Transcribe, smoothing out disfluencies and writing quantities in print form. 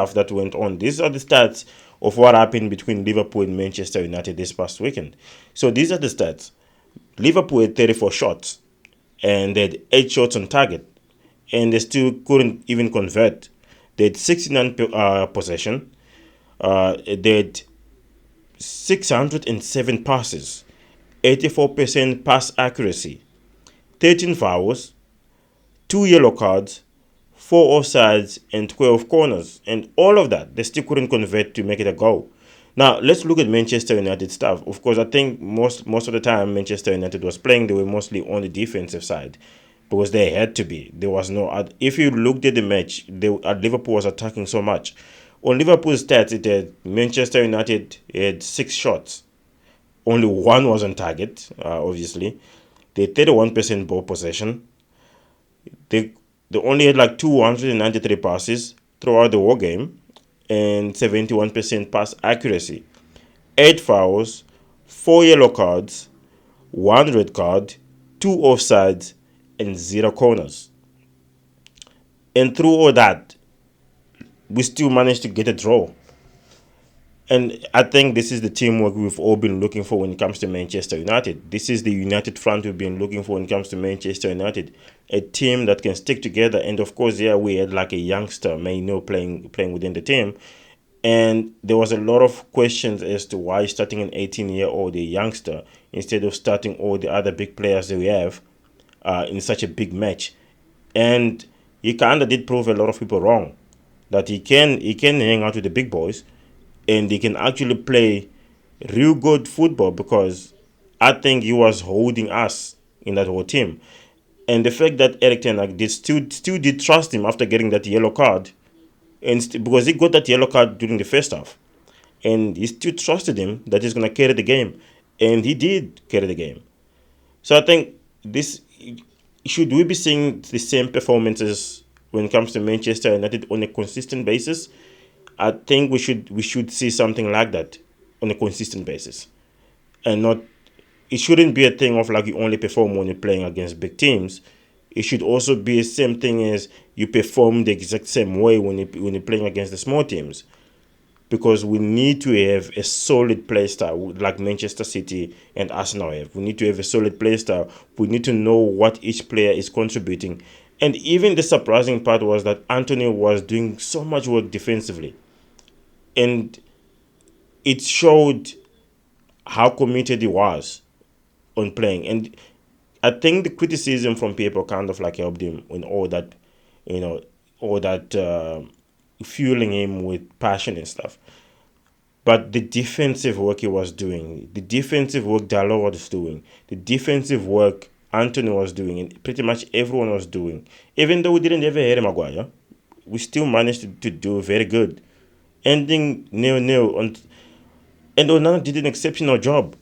stuff that went on. These are the stats of what happened between Liverpool and Manchester United this past weekend. So these are the stats. Liverpool had 34 shots and they had 8 shots on target, and they still couldn't even convert. They had 69 possession. They had 607 passes, 84% pass accuracy, 13 fouls, 2 yellow cards, 4 offsides, and 12 corners. And all of that, they still couldn't convert to make it a goal. Now, let's look at Manchester United stuff. Of course, I think most of the time Manchester United was playing, they were mostly on the defensive side because they had to be. There was no. If you looked at the match, Liverpool was attacking so much. On Liverpool's stats, it had Manchester United had 6 shots. Only 1 was on target, obviously. They had 31% ball possession. They only had like 293 passes throughout the whole game and 71% pass accuracy. 8 fouls, 4 yellow cards, 1 red card, 2 offsides, and 0 corners. And through all that, we still managed to get a draw. And I think this is the teamwork we've all been looking for when it comes to Manchester United. This is the united front we've been looking for when it comes to Manchester United. A team that can stick together. And of course, yeah, we had like a youngster, Maino, playing within the team. And there was a lot of questions as to why starting an 18-year-old, a youngster, instead of starting all the other big players that we have in such a big match. And he kind of did prove a lot of people wrong. That he can hang out with the big boys and they can actually play real good football, because I think he was holding us in that whole team. And the fact that Eric Ten Hag still did trust him after getting that yellow card, and because he got that yellow card during the first half, and he still trusted him that he's gonna carry the game, and he did carry the game. So I think this should we be seeing the same performances when it comes to Manchester United on a consistent basis. I think we should see something like that on a consistent basis, and not. It shouldn't be a thing of like you only perform when you're playing against big teams. It should also be the same thing as you perform the exact same way when you're playing against the small teams, because we need to have a solid play style like Manchester City and Arsenal have. We need to have a solid play style. We need to know what each player is contributing. And even the surprising part was that Anthony was doing so much work defensively. And it showed how committed he was on playing. And I think the criticism from people kind of like helped him in all that, all that fueling him with passion and stuff. But the defensive work he was doing, the defensive work Dalot was doing, the defensive work Anthony was doing, and pretty much everyone was doing, even though we didn't ever hear Maguire, we still managed to do very good. Ending 0-0 and Onana did an exceptional job.